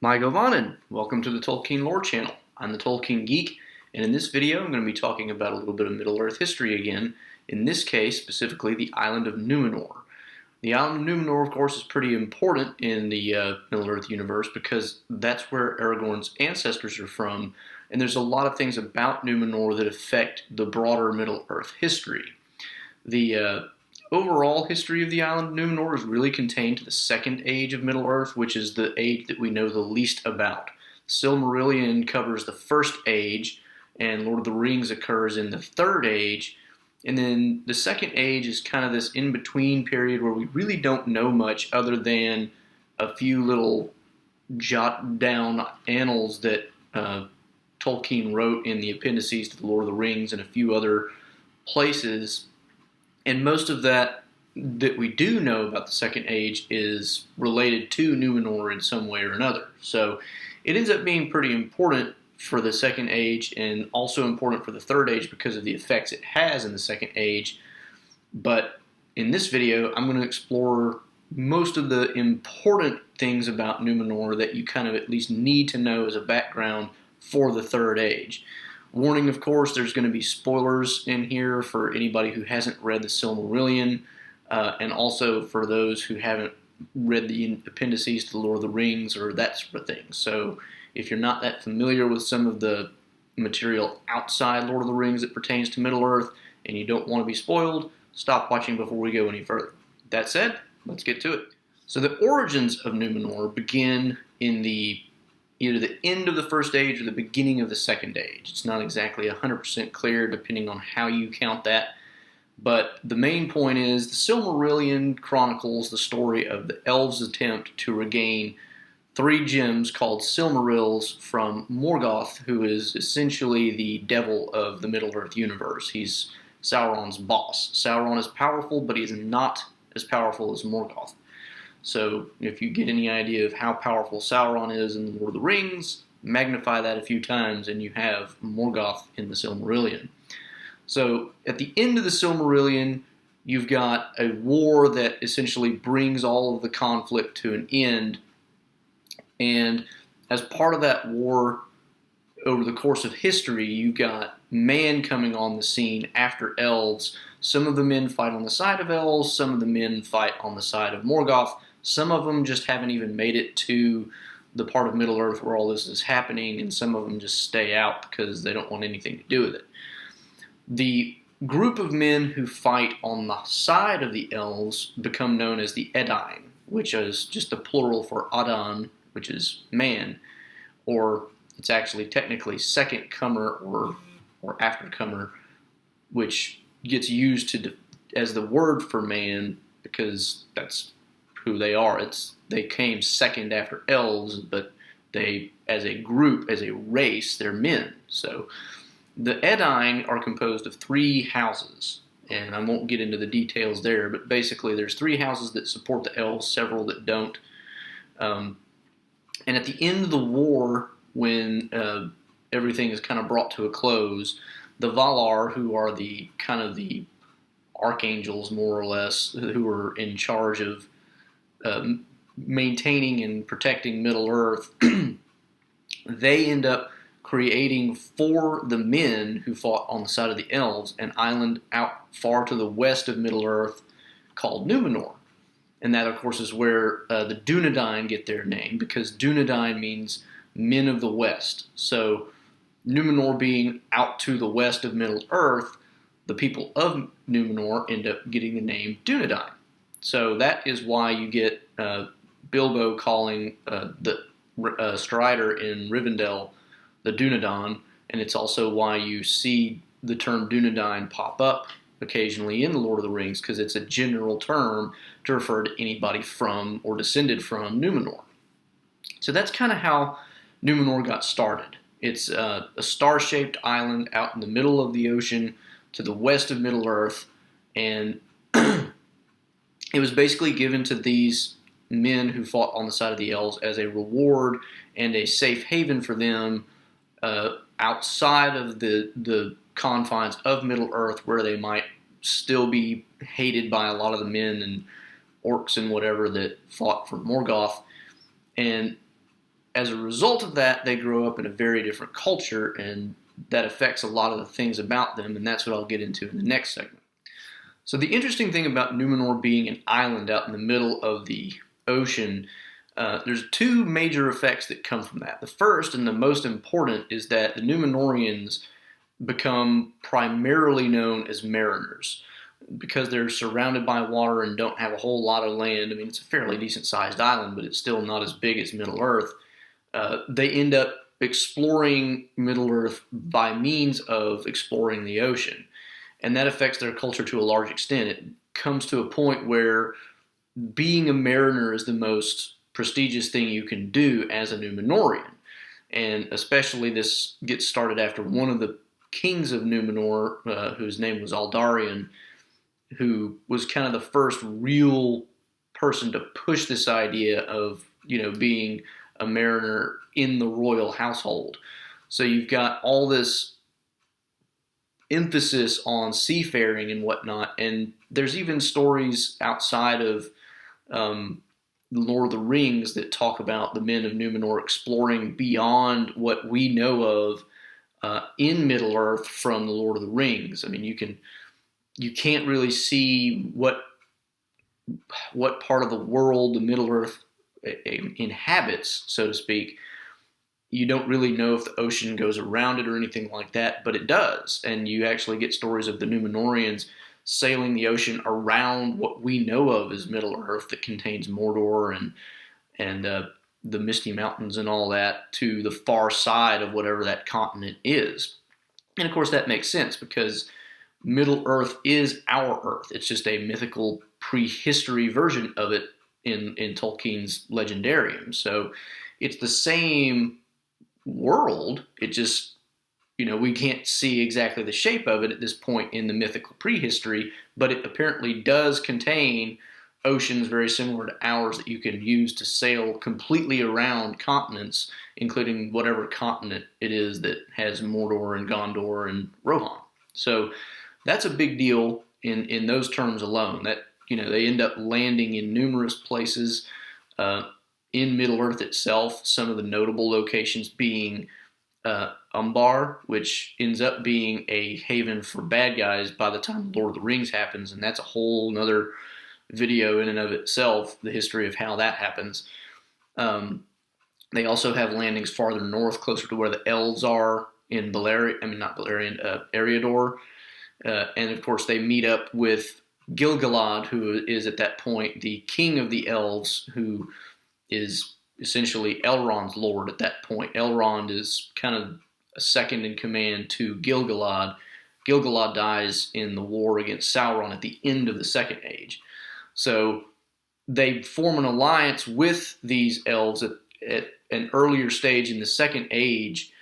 My Govanen, welcome to the Tolkien Lore channel. I'm the Tolkien Geek, and in this video I'm going to be talking about a little bit of Middle-earth history again, in this case specifically the island of Numenor. The island of Numenor, of course, is pretty important in the Middle-earth universe because that's where Aragorn's ancestors are from, and there's a lot of things about Numenor that affect the broader Middle-earth history. The overall history of the island of Numenor is really contained to the Second Age of Middle-earth, which is the age that we know the least about. Silmarillion covers the First Age, and Lord of the Rings occurs in the Third Age, and then the Second Age is kind of this in-between period where we really don't know much other than a few little jot-down annals that Tolkien wrote in the appendices to the Lord of the Rings and a few other places. And most of that we do know about the Second Age is related to Numenor in some way or another. So it ends up being pretty important for the Second Age and also important for the Third Age because of the effects it has in the Second Age. But in this video, I'm going to explore most of the important things about Numenor that you kind of at least need to know as a background for the Third Age. Warning, of course, there's going to be spoilers in here for anybody who hasn't read the Silmarillion, and also for those who haven't read the appendices to the Lord of the Rings or that sort of thing. So if you're not that familiar with some of the material outside Lord of the Rings that pertains to Middle-earth and you don't want to be spoiled, stop watching before we go any further. That said, let's get to it. So the origins of Numenor begin in either the end of the First Age or the beginning of the Second Age. It's not exactly 100% clear depending on how you count that. But the main point is the Silmarillion chronicles the story of the elves' attempt to regain 3 gems called Silmarils from Morgoth, who is essentially the devil of the Middle-earth universe. He's Sauron's boss. Sauron is powerful, but he's not as powerful as Morgoth. So if you get any idea of how powerful Sauron is in the Lord of the Rings, magnify that a few times and you have Morgoth in the Silmarillion. So at the end of the Silmarillion, you've got a war that essentially brings all of the conflict to an end. And as part of that war, over the course of history, you've got man coming on the scene after elves. Some of the men fight on the side of elves, some of the men fight on the side of Morgoth. Some of them just haven't even made it to the part of Middle-earth where all this is happening, and some of them just stay out because they don't want anything to do with it. The group of men who fight on the side of the elves become known as the Edain, which is just the plural for Adan, which is man, or it's actually technically second comer or aftercomer, which gets used as the word for man because that's who they are. They came second after elves, but they, as a group, as a race, they're men. So the Edain are composed of 3 houses, and I won't get into the details there, but basically there's 3 houses that support the elves, several that don't. And at the end of the war, when everything is kind of brought to a close, the Valar, who are the kind of the archangels, more or less, who are in charge of maintaining and protecting Middle-earth, they end up creating for the men who fought on the side of the elves an island out far to the west of Middle-earth called Numenor. And that, of course, is where the Dunedain get their name, because Dunedain means men of the west. So Numenor being out to the west of Middle-earth, the people of Numenor end up getting the name Dunedain. So that is why you get Bilbo calling the Strider in Rivendell the Dunedain, and it's also why you see the term Dunedain pop up occasionally in the Lord of the Rings, because it's a general term to refer to anybody from or descended from Numenor. So that's kind of how Numenor got started. It's a star-shaped island out in the middle of the ocean to the west of Middle-earth, and it was basically given to these men who fought on the side of the elves as a reward and a safe haven for them outside of the confines of Middle-earth, where they might still be hated by a lot of the men and orcs and whatever that fought for Morgoth. And as a result of that, they grow up in a very different culture, and that affects a lot of the things about them, and that's what I'll get into in the next segment. So the interesting thing about Numenor being an island out in the middle of the ocean, there's two major effects that come from that. The first and the most important is that the Numenorians become primarily known as mariners because they're surrounded by water and don't have a whole lot of land. I mean, it's a fairly decent-sized island, but it's still not as big as Middle-earth. They end up exploring Middle-earth by means of exploring the ocean, and that affects their culture to a large extent. It comes to a point where being a mariner is the most prestigious thing you can do as a Numenorian, and especially this gets started after one of the kings of Numenor, whose name was Aldarion, who was kind of the first real person to push this idea of, being a mariner in the royal household. So you've got all this emphasis on seafaring and whatnot, and there's even stories outside of Lord of the Rings that talk about the men of Numenor exploring beyond what we know of in Middle Earth from the Lord of the Rings. I mean, you can't really see what part of the world the Middle Earth inhabits, so to speak. You don't really know if the ocean goes around it or anything like that, but it does. And you actually get stories of the Numenorians sailing the ocean around what we know of as Middle Earth that contains Mordor and the Misty Mountains and all that to the far side of whatever that continent is. And of course that makes sense because Middle Earth is our Earth. It's just a mythical prehistory version of it in Tolkien's Legendarium. So it's the same world. It just, we can't see exactly the shape of it at this point in the mythical prehistory, but it apparently does contain oceans very similar to ours that you can use to sail completely around continents, including whatever continent it is that has Mordor and Gondor and Rohan. So that's a big deal in those terms alone. That they end up landing in numerous places in Middle-earth itself. Some of the notable locations being Umbar, which ends up being a haven for bad guys by the time Lord of the Rings happens, and that's a whole nother video in and of itself, the history of how that happens. They also have landings farther north, closer to where the elves are in Eriador. And of course they meet up with Gil-galad, who is at that point the king of the elves, who is essentially Elrond's lord at that point. Elrond is kind of a second in command to Gil-galad. Gil-galad dies in the war against Sauron at the end of the Second Age. So they form an alliance with these elves at an earlier stage in the Second Age,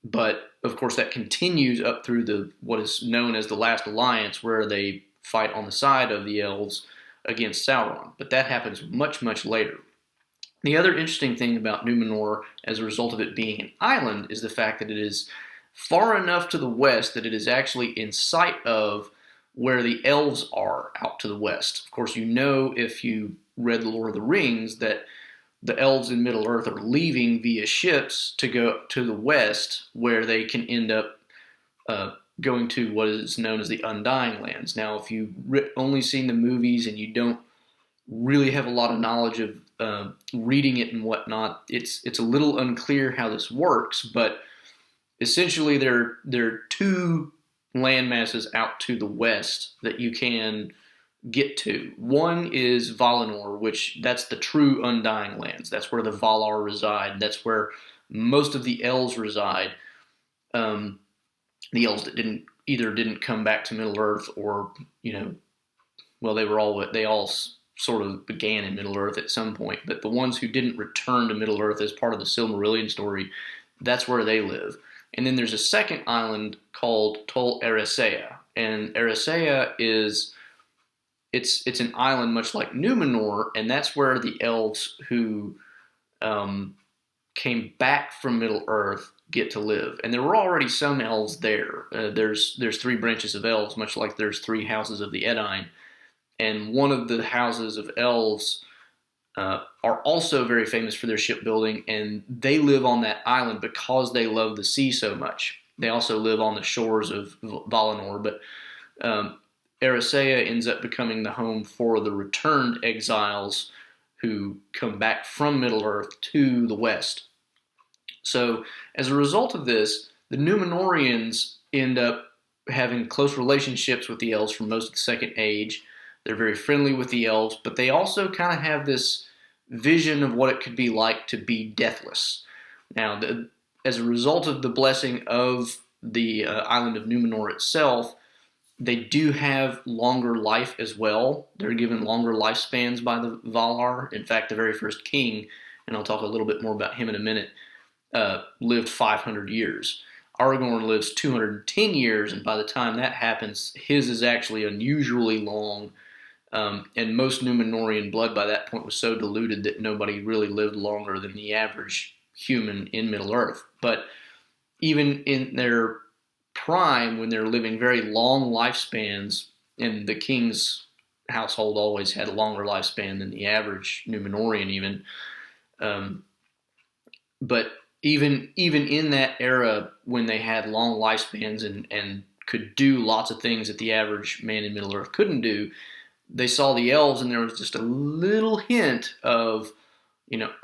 but of course that continues up through what is known as the Last Alliance, where they fight on the side of the elves against Sauron. But that happens much, much later. The other interesting thing about Numenor, as a result of it being an island, is the fact that it is far enough to the west that it is actually in sight of where the elves are out to the west. Of course, if you read The Lord of the Rings that the elves in Middle-earth are leaving via ships to go to the west, where they can end up going to what is known as the Undying Lands. Now, if you've only seen the movies and you don't really have a lot of knowledge of reading it and whatnot, it's a little unclear how this works, but essentially there are two land masses out to the west that you can get to. One is Valinor, that's the true Undying Lands. That's where the Valar reside. That's where most of the elves reside. The elves that didn't come back to Middle-earth, or they all sort of began in Middle-earth at some point. But the ones who didn't return to Middle-earth as part of the Silmarillion story, that's where they live. And then there's a second island called Tol Eressëa, and Eressëa it's an island much like Numenor, and that's where the elves who came back from Middle-earth get to live. And there were already some elves there. There's three branches of elves, much like there's three houses of the Edain. And one of the houses of elves are also very famous for their shipbuilding, and they live on that island because they love the sea so much. They also live on the shores of Valinor, but Eressëa ends up becoming the home for the returned exiles who come back from Middle-earth to the west. So as a result of this, the Numenorians end up having close relationships with the elves for most of the Second Age. They're very friendly with the elves, but they also kind of have this vision of what it could be like to be deathless. Now, as a result of the blessing of the island of Numenor itself, they do have longer life as well. They're given longer lifespans by the Valar. In fact, the very first king, and I'll talk a little bit more about him in a minute, lived 500 years. Aragorn lives 210 years, and by the time that happens, his is actually unusually long. And most Numenorian blood by that point was so diluted that nobody really lived longer than the average human in Middle-earth. But even in their prime, when they're living very long lifespans, and the king's household always had a longer lifespan than the average Numenorian even, but even in that era when they had long lifespans and could do lots of things that the average man in Middle-earth couldn't do, they saw the elves and there was just a little hint of,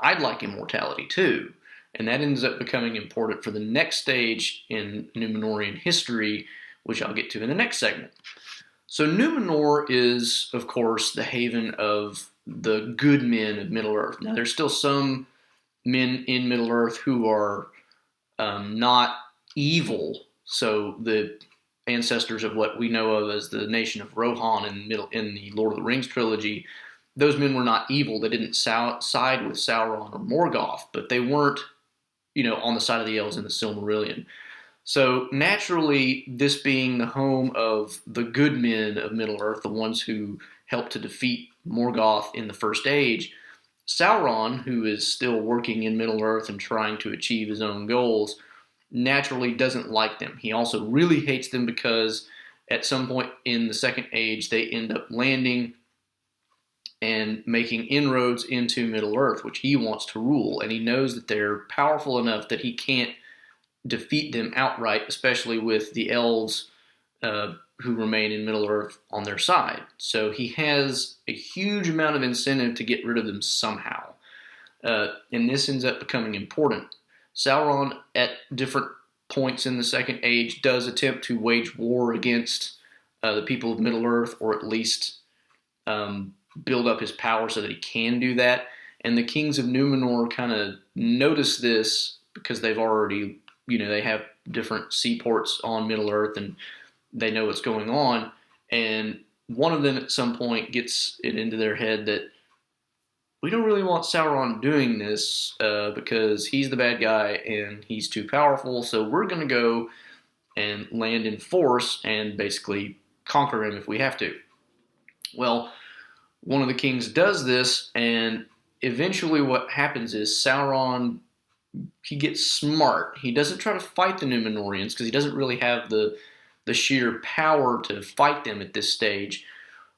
I'd like immortality too. And that ends up becoming important for the next stage in Numenorian history, which I'll get to in the next segment. So Numenor is, of course, the haven of the good men of Middle-earth. Now, there's still some men in Middle-earth who are not evil. So the ancestors of what we know of as the nation of Rohan in the Lord of the Rings trilogy, those men were not evil. They didn't side with Sauron or Morgoth, but they weren't, on the side of the elves in the Silmarillion. So naturally, this being the home of the good men of Middle-earth, the ones who helped to defeat Morgoth in the First Age, Sauron, who is still working in Middle-earth and trying to achieve his own goals, naturally doesn't like them. He also really hates them because at some point in the Second Age, they end up landing and making inroads into Middle-earth, which he wants to rule. And he knows that they're powerful enough that he can't defeat them outright, especially with the elves who remain in Middle-earth on their side. So he has a huge amount of incentive to get rid of them somehow. And this ends up becoming important. Sauron, at different points in the Second Age, does attempt to wage war against the people of Middle-earth, or at least build up his power so that he can do that. And the kings of Numenor kind of notice this because they've already, they have different seaports on Middle-earth and they know what's going on. And one of them at some point gets it into their head that we don't really want Sauron doing this because he's the bad guy and he's too powerful. So we're going to go and land in force and basically conquer him if we have to. Well, one of the kings does this, and eventually what happens is Sauron, he gets smart. He doesn't try to fight the Numenorians because he doesn't really have the sheer power to fight them at this stage.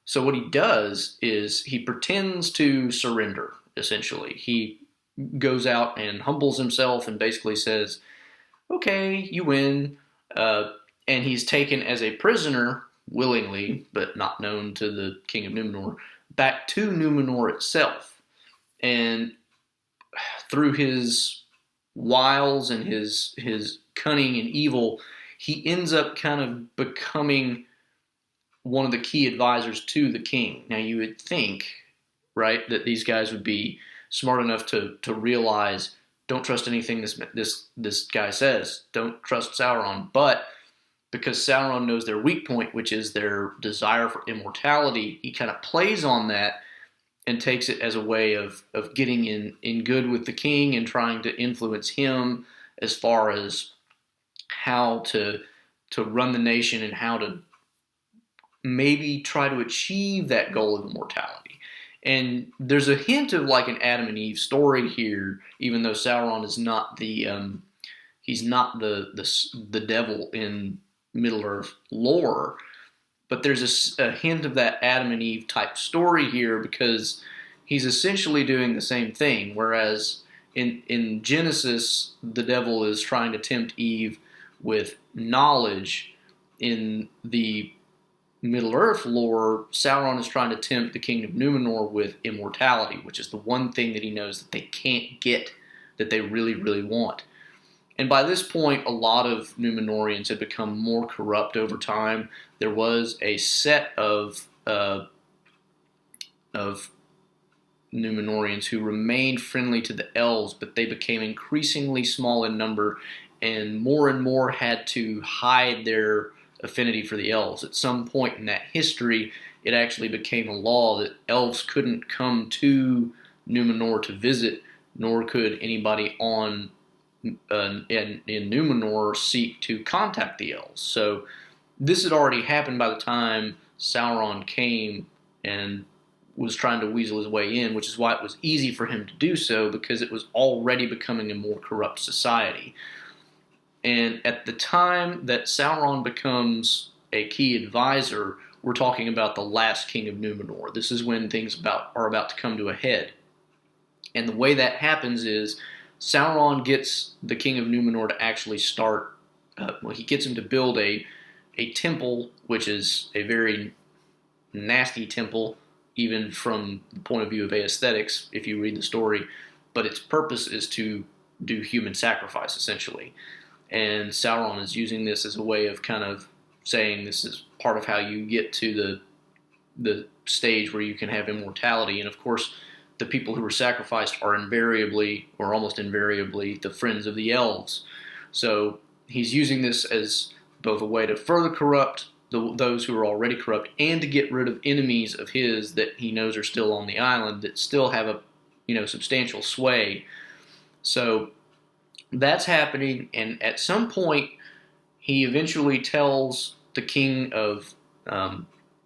So what he does is he pretends to surrender, essentially. He goes out and humbles himself and basically says, okay, you win. And he's taken as a prisoner, willingly, but not known to the king of Numenor, back to Numenor itself. And through his wiles and his cunning and evil, he ends up kind of becoming one of the key advisors to the king. Now, you would think, right, that these guys would be smart enough to realize, don't trust anything this guy says. Don't trust Sauron. But because Sauron knows their weak point, which is their desire for immortality, he kind of plays on that and takes it as a way of getting in good with the king and trying to influence him as far as how to run the nation and how to maybe try to achieve that goal of immortality. And there's a hint of like an Adam and Eve story here, even though Sauron is not he's not the devil in Middle-earth lore, but there's a hint of that Adam and Eve type story here because he's essentially doing the same thing, whereas in Genesis, the devil is trying to tempt Eve with knowledge. In the Middle-earth lore, Sauron is trying to tempt the king of Numenor with immortality, which is the one thing that he knows that they can't get, that they really, really want. And by this point, a lot of Numenorians had become more corrupt over time. There was a set of Numenorians who remained friendly to the elves, but they became increasingly small in number, and more had to hide their affinity for the elves. At some point in that history, it actually became a law that elves couldn't come to Numenor to visit, nor could anybody in Numenor seek to contact the elves. So this had already happened by the time Sauron came and was trying to weasel his way in, which is why it was easy for him to do so, because it was already becoming a more corrupt society. And at the time that Sauron becomes a key advisor, we're talking about the last king of Numenor. This is when things are about to come to a head. And the way that happens is Sauron gets the king of Numenor to actually start, he gets him to build a temple, which is a very nasty temple, even from the point of view of aesthetics, if you read the story. But its purpose is to do human sacrifice, essentially. And Sauron is using this as a way of kind of saying this is part of how you get to the stage where you can have immortality. And of course, the people who were sacrificed are invariably, or almost invariably, the friends of the elves. So he's using this as both a way to further corrupt those who are already corrupt, and to get rid of enemies of his that he knows are still on the island, that still have a substantial sway. So that's happening, and at some point, he eventually tells the king of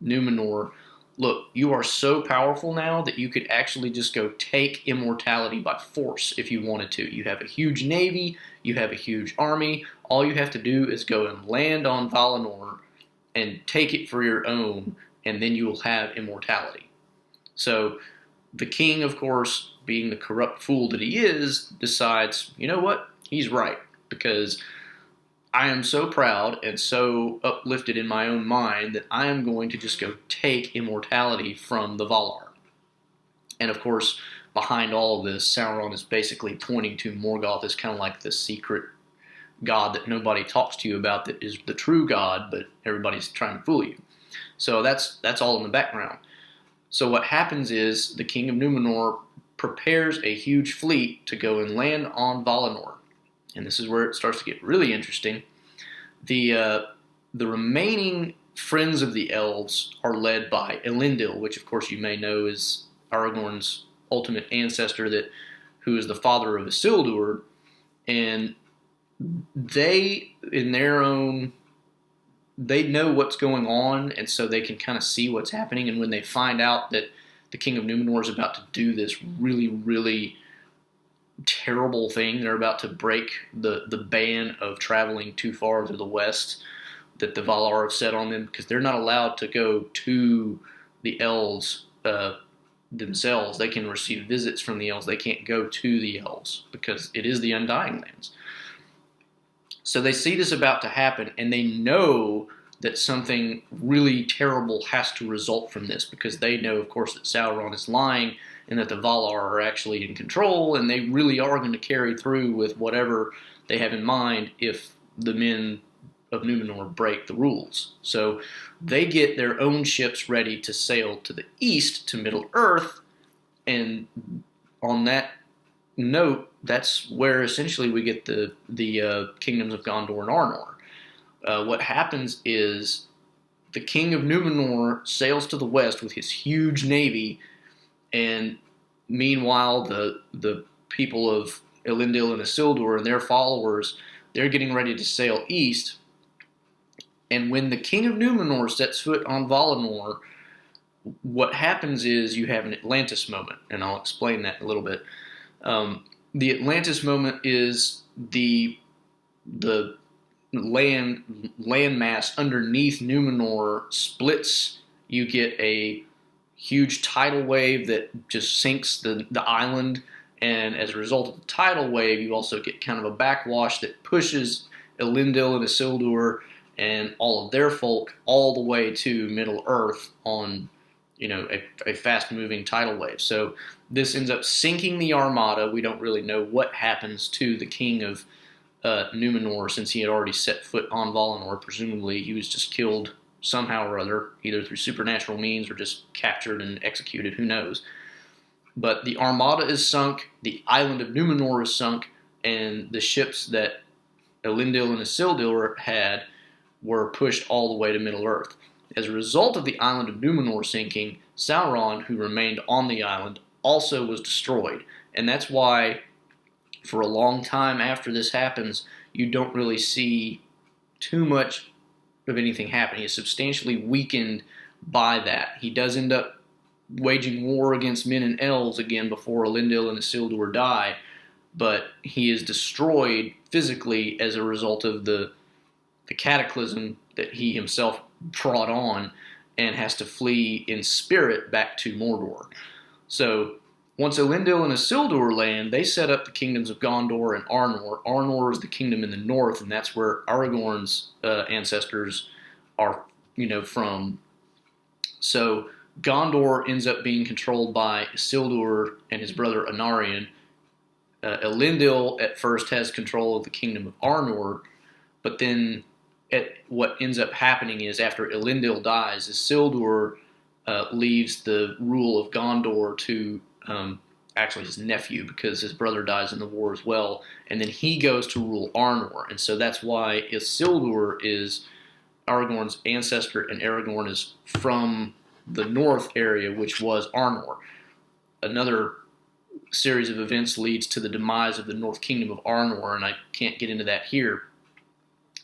Numenor, look, you are so powerful now that you could actually just go take immortality by force if you wanted to. You have a huge navy, you have a huge army, all you have to do is go and land on Valinor and take it for your own, and then you will have immortality. So the king, of course, being the corrupt fool that he is, decides, you know what? He's right, because I am so proud and so uplifted in my own mind that I am going to just go take immortality from the Valar. And of course, behind all of this, Sauron is basically pointing to Morgoth as kind of like the secret god that nobody talks to you about, that is the true god, but everybody's trying to fool you. So that's all in the background. So what happens is the king of Numenor prepares a huge fleet to go and land on Valinor. And this is where it starts to get really interesting. The remaining friends of the elves are led by Elendil, which of course you may know is Aragorn's ultimate ancestor, who is the father of Isildur. And they, they know what's going on, and so they can kind of see what's happening. And when they find out that the king of Numenor is about to do this really, really terrible thing, they're about to break the ban of traveling too far to the west that the Valar have set on them, because they're not allowed to go to the elves themselves. They can receive visits from the elves. They can't go to the elves because it is the Undying Lands. So they see this about to happen, and they know that something really terrible has to result from this, because they know, of course, that Sauron is lying and that the Valar are actually in control, and they really are going to carry through with whatever they have in mind if the men of Numenor break the rules. So they get their own ships ready to sail to the east, to Middle-earth, and on that note, that's where essentially we get the kingdoms of Gondor and Arnor. What happens is the king of Numenor sails to the west with his huge navy, and meanwhile the people of Elendil and Isildur and their followers, they're getting ready to sail east. And when the king of Numenor sets foot on Valinor, what happens is you have an Atlantis moment, and I'll explain that in a little bit. The Atlantis moment is the landmass underneath Numenor splits. You get a huge tidal wave that just sinks the island. And as a result of the tidal wave, you also get kind of a backwash that pushes Elendil and Isildur and all of their folk all the way to Middle Earth on, a fast-moving tidal wave. So this ends up sinking the Armada. We don't really know what happens to the king of Numenor, since he had already set foot on Valinor. Presumably he was just killed somehow or other, either through supernatural means or just captured and executed, who knows. But the Armada is sunk, the island of Numenor is sunk, and the ships that Elendil and Isildur had were pushed all the way to Middle-earth. As a result of the island of Numenor sinking, Sauron, who remained on the island, also was destroyed. And that's why, for a long time after this happens, you don't really see too much of anything happen. He is substantially weakened by that. He does end up waging war against men and elves again before Elendil and Isildur die, but he is destroyed physically as a result of the cataclysm that he himself brought on, and has to flee in spirit back to Mordor. So once Elendil and Isildur land, they set up the kingdoms of Gondor and Arnor. Arnor is the kingdom in the north, and that's where Aragorn's ancestors are, from. So Gondor ends up being controlled by Isildur and his brother Anarion. Elendil at first has control of the kingdom of Arnor, but then what ends up happening is, after Elendil dies, Isildur leaves the rule of Gondor to actually his nephew, because his brother dies in the war as well, and then he goes to rule Arnor. And so that's why Isildur is Aragorn's ancestor, and Aragorn is from the north area, which was Arnor. Another series of events leads to the demise of the North Kingdom of Arnor, and I can't get into that here.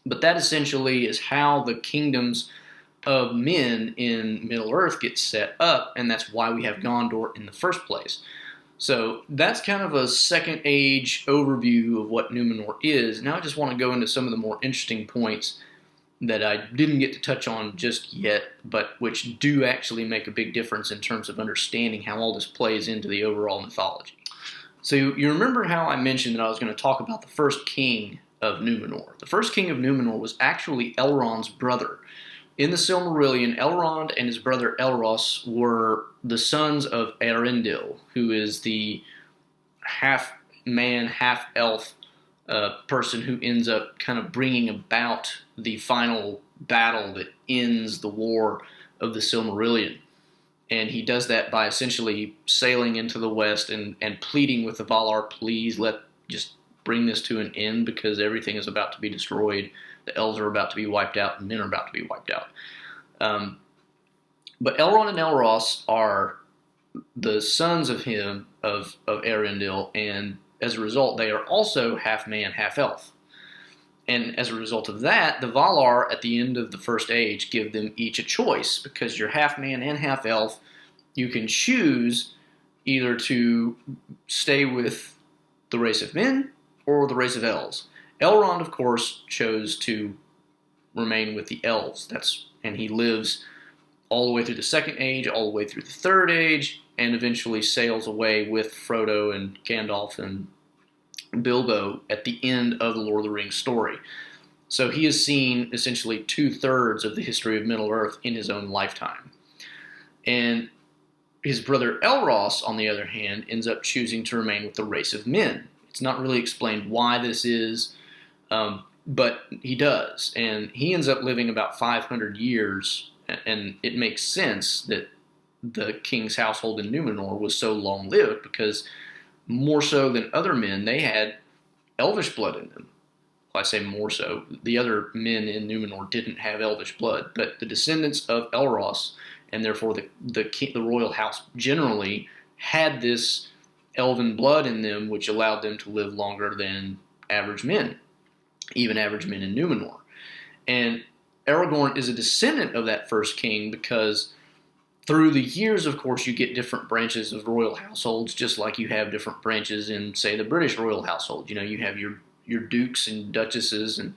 But that essentially is how the kingdoms of men in Middle-earth get set up, and that's why we have Gondor in the first place. So that's kind of a Second Age overview of what Numenor is. Now I just want to go into some of the more interesting points that I didn't get to touch on just yet, but which do actually make a big difference in terms of understanding how all this plays into the overall mythology. So you remember how I mentioned that I was going to talk about the first king of Numenor. The first king of Numenor was actually Elrond's brother. In the Silmarillion, Elrond and his brother Elros were the sons of Eärendil, who is the half-man, half-elf person who ends up kind of bringing about the final battle that ends the war of the Silmarillion. And he does that by essentially sailing into the west and pleading with the Valar, please just bring this to an end, because everything is about to be destroyed. The elves are about to be wiped out, and men are about to be wiped out. But Elrond and Elros are the sons of Eärendil, and as a result, they are also half-man, half-elf. And as a result of that, the Valar, at the end of the First Age, give them each a choice, because you're half-man and half-elf. You can choose either to stay with the race of men or the race of elves. Elrond, of course, chose to remain with the elves. And he lives all the way through the Second Age, all the way through the Third Age, and eventually sails away with Frodo and Gandalf and Bilbo at the end of the Lord of the Rings story. So he has seen essentially 2/3 of the history of Middle-earth in his own lifetime. And his brother Elros, on the other hand, ends up choosing to remain with the race of men. It's not really explained why this is, but he does. And he ends up living about 500 years, and it makes sense that the king's household in Numenor was so long-lived, because more so than other men, they had elvish blood in them. Well, I say more so. The other men in Numenor didn't have elvish blood, but the descendants of Elros, and therefore the royal house generally, had this elven blood in them, which allowed them to live longer than average men, even average men in Numenor. And Aragorn is a descendant of that first king, because through the years, of course, you get different branches of royal households, just like you have different branches in, say, the British royal household. You have your dukes and duchesses and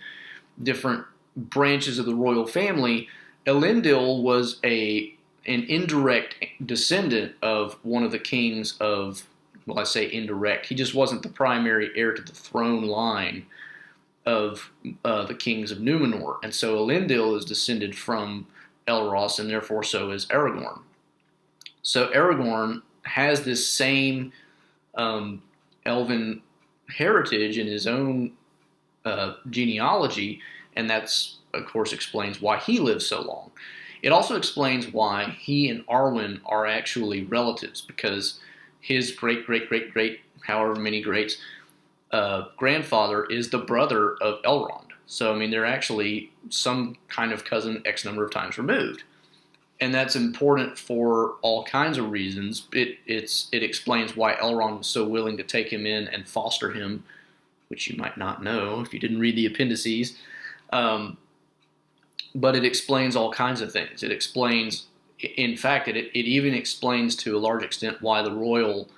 different branches of the royal family. Elendil was a an indirect descendant of one of the kings of, well, I say indirect, he just wasn't the primary heir to the throne line of the kings of Numenor. And so Elendil is descended from Elros, and therefore so is Aragorn. So Aragorn has this same elven heritage in his own genealogy, and that's, of course, explains why he lives so long. It also explains why he and Arwen are actually relatives, because his great, however many greats, grandfather is the brother of Elrond. So, I mean, they're actually some kind of cousin X number of times removed. And that's important for all kinds of reasons. It explains why Elrond was so willing to take him in and foster him, which you might not know if you didn't read the appendices. But it explains all kinds of things. It explains, in fact, it even explains to a large extent why the royal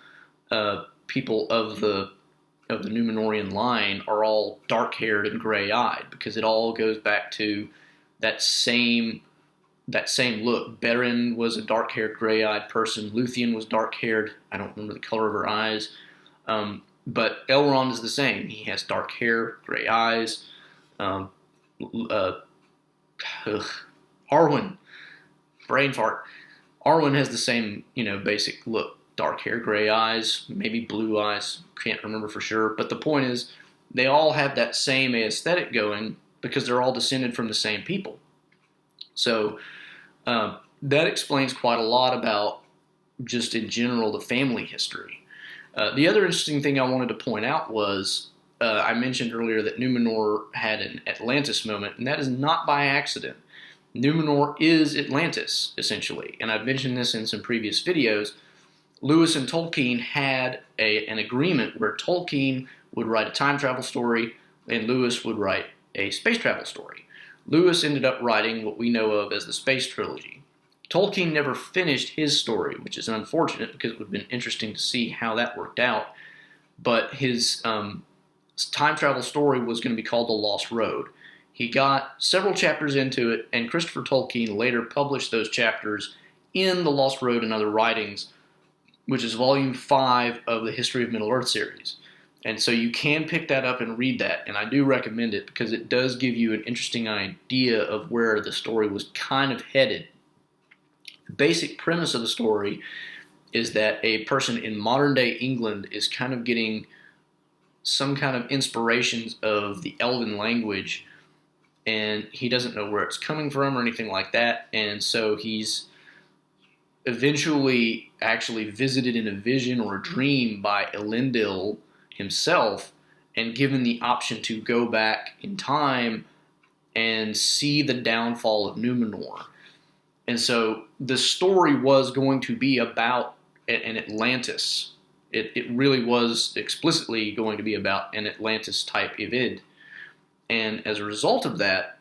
people of the Numenorian line are all dark-haired and gray-eyed, because it all goes back to that same look. Beren was a dark-haired, gray-eyed person. Luthien was dark-haired. I don't remember the color of her eyes. But Elrond is the same. He has dark hair, gray eyes. Arwen, brain fart. Arwen has the same, basic look. Dark hair, gray eyes, maybe blue eyes. Can't remember for sure. But the point is, they all have that same aesthetic going because they're all descended from the same people. So that explains quite a lot about, just in general, the family history. The other interesting thing I wanted to point out was, I mentioned earlier that Numenor had an Atlantis moment, and that is not by accident. Numenor is Atlantis, essentially, and I've mentioned this in some previous videos. Lewis and Tolkien had an agreement where Tolkien would write a time travel story, and Lewis would write a space travel story. Lewis ended up writing what we know of as the Space Trilogy. Tolkien never finished his story, which is unfortunate because it would have been interesting to see how that worked out. But his time travel story was going to be called The Lost Road. He got several chapters into it, and Christopher Tolkien later published those chapters in The Lost Road and Other Writings, which is volume 5 of the History of Middle-earth series. And so you can pick that up and read that, and I do recommend it because it does give you an interesting idea of where the story was kind of headed. The basic premise of the story is that a person in modern-day England is kind of getting some kind of inspirations of the Elven language, and he doesn't know where it's coming from or anything like that, and so he's eventually actually visited in a vision or a dream by Elendil himself and given the option to go back in time and see the downfall of Numenor. And so the story was going to be about an Atlantis. It really was explicitly going to be about an Atlantis-type event. And as a result of that,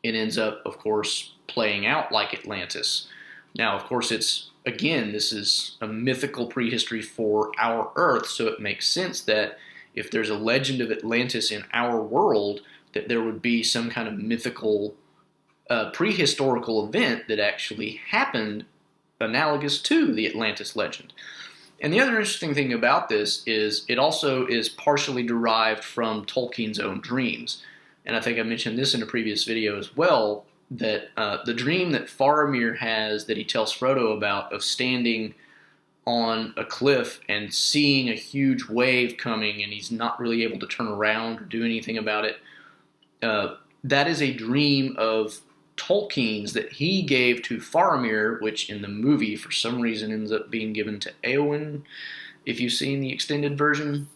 it ends up, of course, playing out like Atlantis. Now, of course, this is a mythical prehistory for our Earth, so it makes sense that if there's a legend of Atlantis in our world, that there would be some kind of mythical prehistorical event that actually happened analogous to the Atlantis legend. And the other interesting thing about this is it also is partially derived from Tolkien's own dreams. And I think I mentioned this in a previous video as well, that the dream that Faramir has that he tells Frodo about of standing on a cliff and seeing a huge wave coming and he's not really able to turn around or do anything about it, that is a dream of Tolkien's that he gave to Faramir, which in the movie for some reason ends up being given to Éowyn. If you've seen the extended version,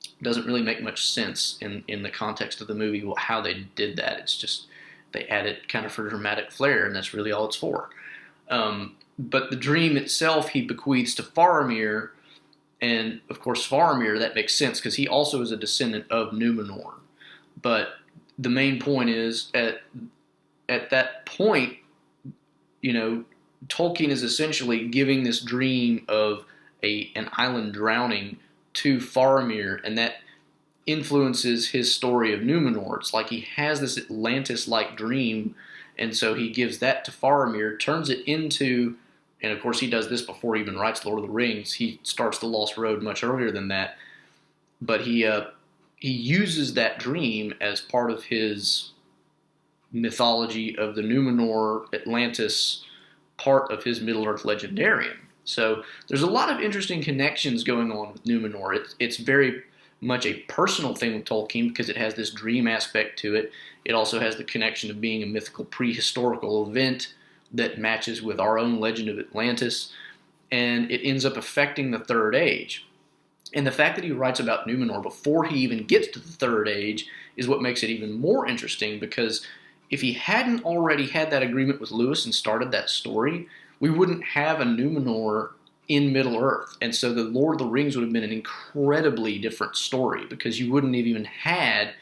it doesn't really make much sense in the context of the movie how they did that. It's just they add it kind of for dramatic flair, and that's really all it's for. But the dream itself he bequeaths to Faramir, and of course Faramir, that makes sense because he also is a descendant of Numenor. But the main point is at that point, Tolkien is essentially giving this dream of an island drowning to Faramir, and that influences his story of Numenor. It's like he has this Atlantis-like dream, And so he gives that to Faramir, turns it into, and of course he does this before he even writes Lord of the Rings. He starts the Lost Road much earlier than that, but he uses that dream as part of his mythology of the Numenor Atlantis part of his Middle-earth legendarium. So there's a lot of interesting connections going on with Numenor. It's very much a personal thing with Tolkien because it has this dream aspect to it. It also has the connection of being a mythical prehistorical event that matches with our own legend of Atlantis, and it ends up affecting the Third Age. And the fact that he writes about Numenor before he even gets to the Third Age is what makes it even more interesting, because if he hadn't already had that agreement with Lewis and started that story, we wouldn't have a Numenor in Middle-earth. And so the Lord of the Rings would have been an incredibly different story, because you wouldn't have even had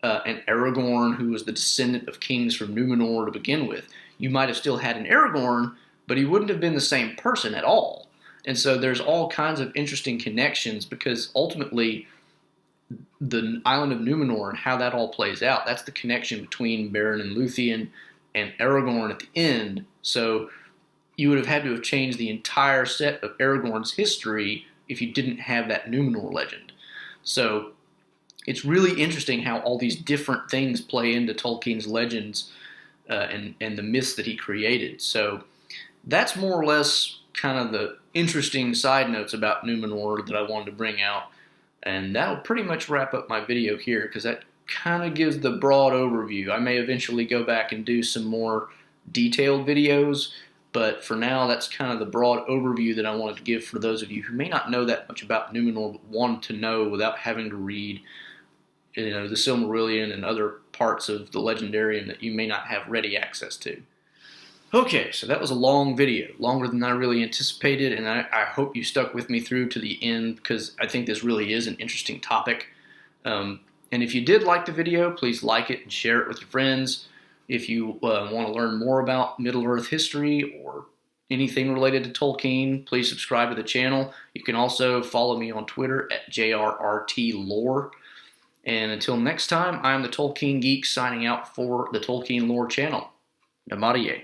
an Aragorn who was the descendant of kings from Numenor to begin with. You might have still had an Aragorn, but he wouldn't have been the same person at all. And so there's all kinds of interesting connections, because ultimately the island of Numenor and how that all plays out, that's the connection between Beren and Luthien and Aragorn at the end. So you would have had to have changed the entire set of Aragorn's history if you didn't have that Numenor legend. So it's really interesting how all these different things play into Tolkien's legends and the myths that he created. So that's more or less kind of the interesting side notes about Numenor that I wanted to bring out. And that'll pretty much wrap up my video here, because that kind of gives the broad overview. I may eventually go back and do some more detailed videos, but for now, that's kind of the broad overview that I wanted to give for those of you who may not know that much about Numenor, but wanted to know without having to read, the Silmarillion and other parts of the Legendarium that you may not have ready access to. Okay, so that was a long video, longer than I really anticipated, and I hope you stuck with me through to the end, because I think this really is an interesting topic. And if you did like the video, please like it and share it with your friends. If you want to learn more about Middle-earth history or anything related to Tolkien, please subscribe to the channel. You can also follow me on Twitter at JRRTLore. And until next time, I'm the Tolkien Geek signing out for the Tolkien Lore channel. Namaste.